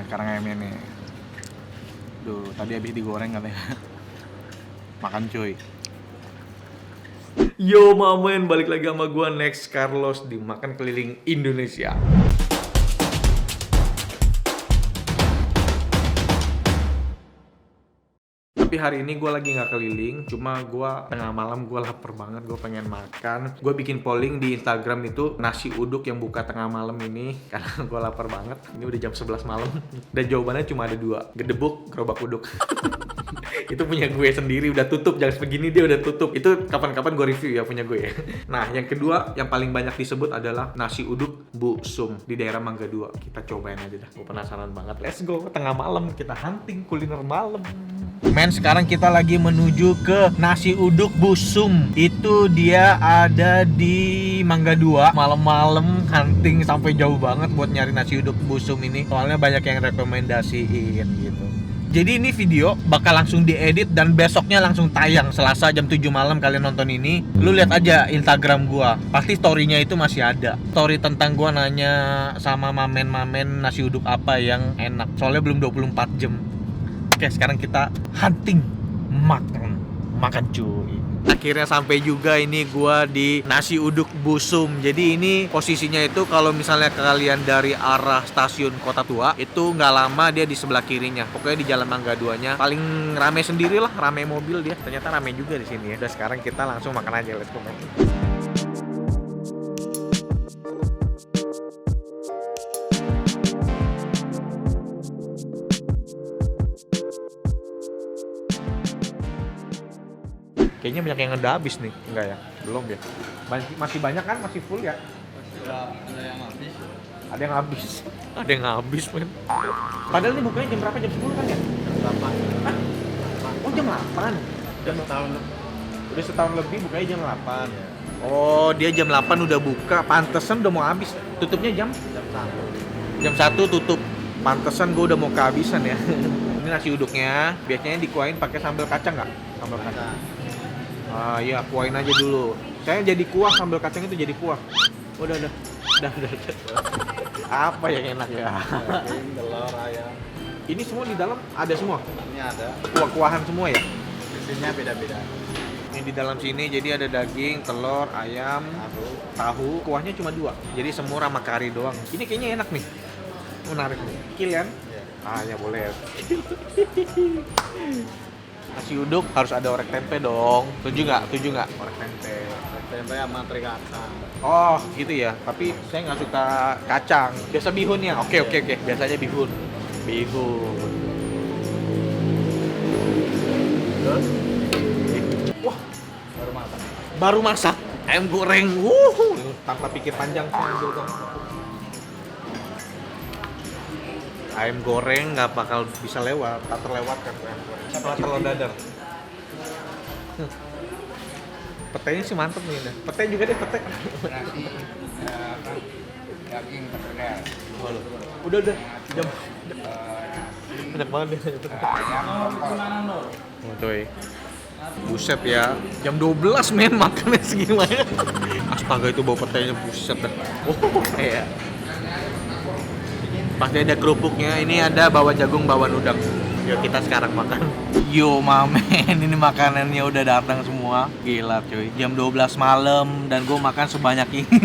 ayamnya nih. Duh, tadi habis digoreng katanya. Makan cuy. Yo mamen, balik lagi sama gua Next Carlos di Makan Keliling Indonesia. Tapi hari ini gue lagi nggak keliling, cuma gue tengah malam gue lapar banget, gue pengen makan. Gue bikin polling di Instagram itu nasi uduk yang buka tengah malam ini karena gue lapar banget. Ini udah jam 11 malam dan jawabannya cuma ada 2, gedebuk, gerobak uduk. Itu punya gue sendiri, udah tutup, jam segini dia udah tutup. Itu kapan-kapan gue review ya punya gue. Nah yang kedua yang paling banyak disebut adalah nasi uduk Bu Sum di daerah Mangga 2. Kita cobain aja dah, gue penasaran banget. Let's go, tengah malam kita hunting kuliner malam. Men, sekarang kita lagi menuju ke nasi uduk Bu Sum. Itu dia ada di Mangga 2. Malam-malam hunting sampai jauh banget buat nyari nasi uduk Bu Sum ini. Soalnya banyak yang rekomendasiin gitu. Jadi ini video bakal langsung diedit dan besoknya langsung tayang. Selasa jam 7 malam kalian nonton ini. Lu lihat aja Instagram gua. Pasti story-nya itu masih ada. Story tentang gua nanya sama mamen-mamen nasi uduk apa yang enak. Soalnya belum 24 jam. Oke, sekarang kita hunting makan cuy. Akhirnya sampai juga ini gua di nasi uduk Bu Sum. Jadi ini posisinya itu kalau misalnya kalian dari arah stasiun Kota Tua itu nggak lama dia di sebelah kirinya. Pokoknya di Jalan Mangga 2-nya paling rame sendiri lah, rame mobil dia. Ternyata rame juga di sini ya. Dan sekarang kita langsung makan aja, let's go. Kayaknya banyak yang udah habis nih, enggak ya? Belum ya? Masih banyak kan? Masih full ya? Ada yang habis. Ada yang habis. Ada yang habis, men. Padahal ini bukanya jam berapa? Jam 10 kan ya? Jam 8. Hah? Oh, jam 8? Jam setahun. Udah setahun lebih bukanya jam 8. Ya. Oh, dia jam 8 udah buka. Pantesan udah mau habis. Tutupnya jam? Jam 1. Jam 1 tutup. Pantesan gue udah mau kehabisan ya. Ini nasi uduknya. Biasanya dikuahin pakai sambal kacang nggak? Sambal kacang. Ah iya, kuahin aja dulu. Saya jadi kuah, sambal kacang itu jadi kuah. Udah. Apa yang enak ya? Daging, telur, ayam. Ini semua di dalam ada semua? Ini ada. Kuah-kuahan semua ya? Isinya beda-beda. Ini di dalam sini jadi ada daging, telur, ayam, tahu. Kuahnya cuma 2. Jadi semur sama kari doang. Ini kayaknya enak nih. Menarik nih. Kilian? Ya. Ah ya boleh. Nasi uduk harus ada orek tempe dong. Tujuh nggak? Orek tempe. Tempe sama teri kacang. Oh gitu ya. Tapi saya nggak suka kacang. Biasa bihun ya. Oke. Biasanya bihun. Terus? Wah, baru masak. Ayam goreng. Tanpa pikir panjang saya ambil dong. Ayam goreng nggak bakal bisa lewat, tak terlewatkan ayam goreng. Setelah telur dadar. Petenya sih mantep nih. Pete juga deh, pete. Nasi, daging, telur. Udah. Jam. Banyak banget deh. Oh, coy. Buset ya. Jam 12 men makannya segimana. Astaga itu bau petenya buset dah. Oh, kayak. Pasti ada kerupuknya, ini ada bawang jagung, bawang udang. Yuk kita sekarang makan. Yo mamen, ini makanannya udah datang semua. Gila cuy, jam 12 malam dan gue makan sebanyak ini.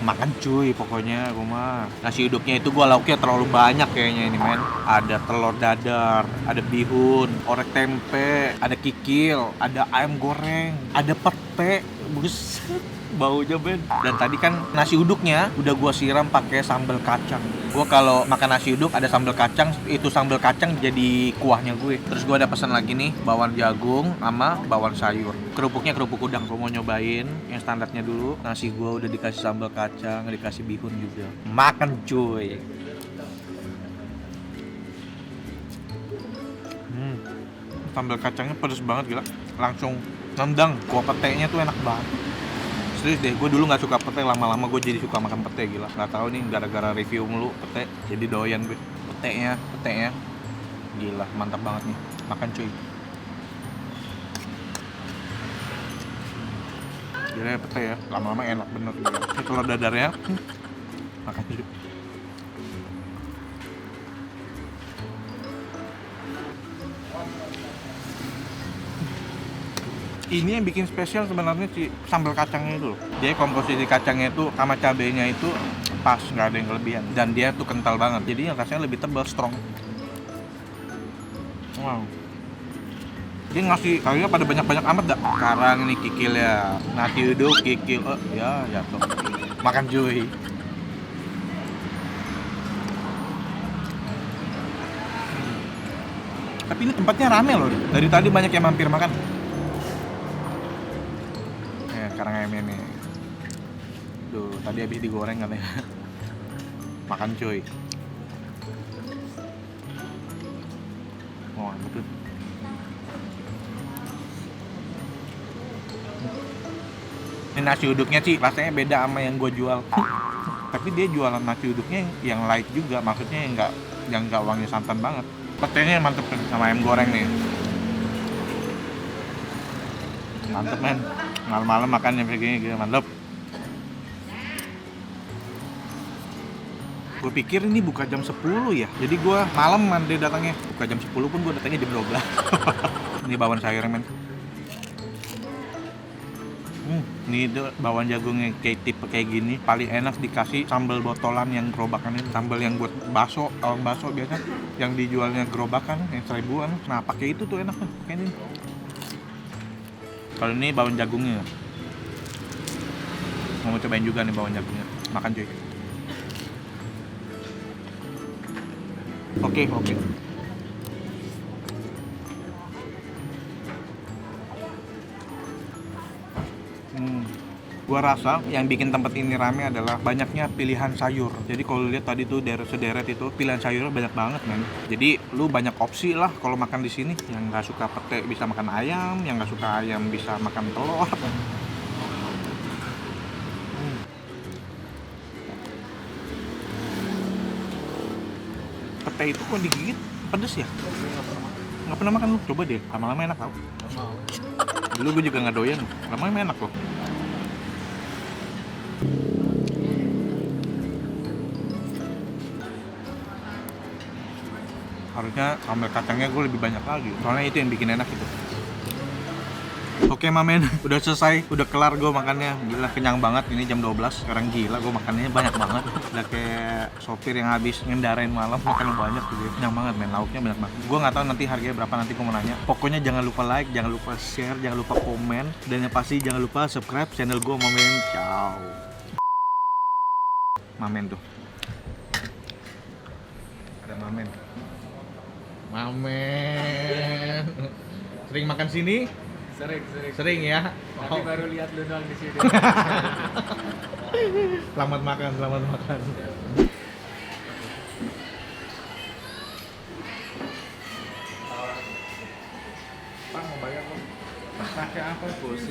Makan cuy pokoknya gue mah. Nasi uduknya itu gue lauknya terlalu banyak kayaknya ini men. Ada telur dadar, ada bihun, orek tempe, ada kikil, ada ayam goreng, ada pete. Buset, baunya Ben. Dan tadi kan nasi uduknya udah gua siram pakai sambal kacang. Gua kalau makan nasi uduk ada sambal kacang, itu sambal kacang jadi kuahnya gue. Terus gua ada pesan lagi nih, bawang jagung sama bawang sayur. Kerupuknya kerupuk udang. Gua mau nyobain yang standarnya dulu. Nasi gua udah dikasih sambal kacang, dikasih bihun juga. Makan cuy. Sambal kacangnya pedes banget gila. Langsung nendang. Kuah petenya tuh enak banget. Serius deh, gue dulu nggak suka pete, lama-lama gue jadi suka makan pete gila. Nggak tahu nih gara-gara review mulu pete, jadi doyan gue. Petenya, gila, mantap banget nih. Makan cuy. Gila ya pete ya, lama-lama enak bener gila. Ini telur dadarnya, makan cuy. Ini yang bikin spesial sebenarnya si sambal kacangnya itu loh. Dia komposisi kacangnya itu sama cabenya itu pas, nggak ada yang kelebihan. Dan dia tuh kental banget, jadi rasanya lebih tebal, strong. Wow. Dia ngasih kayaknya pada banyak-banyak amat dah. Sekarang ini kikil ya, nasi uduk kikil, ya jatuh. Makan cuy. Tapi ini tempatnya rame loh. Dari tadi banyak yang mampir makan. Sekarang ayamnya nih. Duh, tadi habis digoreng katanya. Makan cuy. Wah, betul. Ini nasi uduknya sih rasanya beda sama yang gue jual. Tapi dia jualan nasi uduknya yang light juga, maksudnya yang nggak wangi santan banget. Petenya mantep sama ayam goreng nih. Mantep men. Malam-malam makan yang begini gitu, mantep. Gue pikir ini buka jam 10 ya. Jadi gue malam mandi datangnya. Buka jam 10 pun gue datangnya jam 12. Ini bawang sayur men. Ini itu bawang jagungnya kayak tipe kayak gini. Paling enak dikasih sambal botolan yang gerobakan ini. Sambal yang buat bakso, awang bakso biasa. Yang dijualnya gerobakan, yang 1000-an. Nah pakai itu tuh enak tuh, kayak ini. Kalau ini bawang jagungnya. Mau cobain juga nih bawang jagungnya. Makan cuy. Oke. Gua rasa yang bikin tempat ini rame adalah banyaknya pilihan sayur. Jadi kalau lihat tadi tuh sederet itu pilihan sayurnya banyak banget men. Jadi lu banyak opsi lah kalau makan di sini. Yang nggak suka pete bisa makan ayam, yang nggak suka ayam bisa makan telur. Pete itu kok digigit pedes ya? Nggak pernah makan lu? Coba deh, lama-lama enak tau. Dulu gue juga nggak doyan, lama-lama enak loh. Harusnya sambal kacangnya gue lebih banyak lagi, soalnya itu yang bikin enak gitu. Oke mamen, udah selesai, udah kelar gue makannya. Gila kenyang banget, ini jam 12. Sekarang gila gue makannya banyak banget. Udah kayak sopir yang habis ngendarain malam, makan banyak gitu. Kenyang banget men, lauknya banyak banget. Gue nggak tahu nanti harganya berapa, nanti gue mau nanya. Pokoknya jangan lupa like, jangan lupa share, jangan lupa komen, dan yang pasti jangan lupa subscribe channel gue Mamen. Ciao. Mamen tuh. Ada Mamen. Mamen. Sering makan sini? Sering ya? Tapi baru lihat lu doang di sini. Selamat makan. Pak mau bayar kok. Pakai apa bos?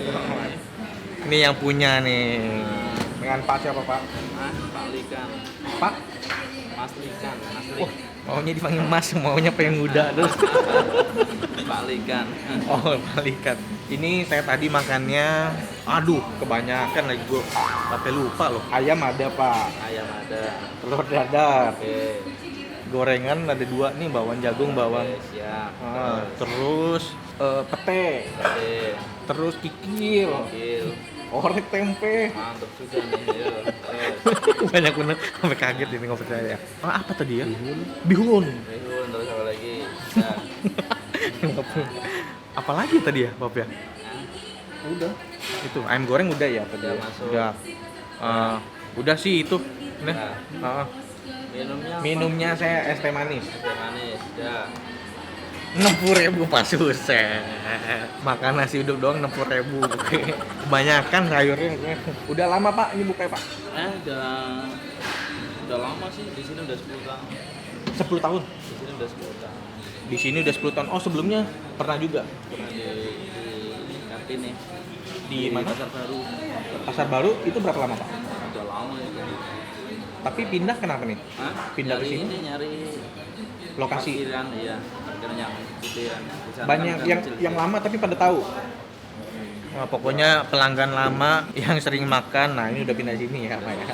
Ini yang punya nih. Dengan Pak siapa Pak? Pak Likan. Pak? Mas Likan. Oh, maunya dipanggil Mas, maunya pengen muda terus. Pak Likan. Oh, Pak Likan. Ini saya tadi makannya, aduh, kebanyakan lagi gue. Sampai lupa loh. Ayam ada Pak. Ayam ada. Telur dadar. Oke. Gorengan ada 2 nih, bawang jagung, bawang. Oke, siap. Terus pete. Oke. Terus kikil. Gil. Orek tempe. Mantap juga nih. Yuk. Banyak bener, sampai kaget ini ngobrol saya. Apa tadi ya? Bihun. Bihun terus apa lagi? Ya. Apa lagi tadi ya, Bob ya? Udah. Itu ayam goreng udah ya tadi. Udah Ya? masuk. Udah. Udah sih itu. Nah. Minumnya saya es teh manis. Teh manis. Ya. 60.000 pas susah. Makan nasi uduk doang 60.000. Kebanyakan sayurnya. Udah lama Pak ini buka Pak? Udah lama sih, di sini udah 10 tahun. 10 tahun. Di sini udah 10 tahun. Di sini udah 10 tahun. Oh, sebelumnya pernah juga Pernah di kantin nih. di mana? Pasar Baru. Pasar Baru itu berapa lama, Pak? Udah lama itu. Tapi pindah kenapa nih? Hah? Pindah ke Nyari sini? ini, nyari Lokasi. parkiran, iya. Parkiran yang gedean. Di sana Banyak kan yang kecil. yang lama tapi pada tahu. Nah, pokoknya pelanggan lama yang sering makan, nah ini udah pindah sini ya Pak ya.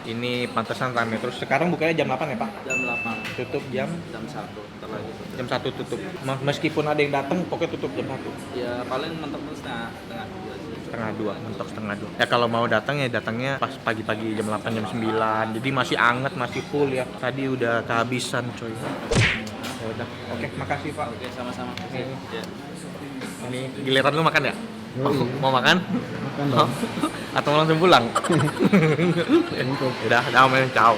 Ini pantesan rame terus. Sekarang bukanya jam 8 ya Pak? Jam 8. Tutup jam Jam 1. Ntar lagi tutup. jam 1 tutup. Meskipun ada yang datang, pokoknya tutup jam 1. Ya paling mentok-mentok setengah 2 sih. Setengah 2, mentok setengah 2. Ya kalau mau datang ya datangnya pas pagi-pagi jam 8, jam 9. Jadi masih anget, masih full ya. Tadi udah kehabisan coy. Ya udah. Oke, makasih Pak. Oke, sama-sama. Ini. Ya. Ini giliran lu makan ya? Yoi. Mau makan? Makan dong. Atau langsung pulang? Udah, ciao.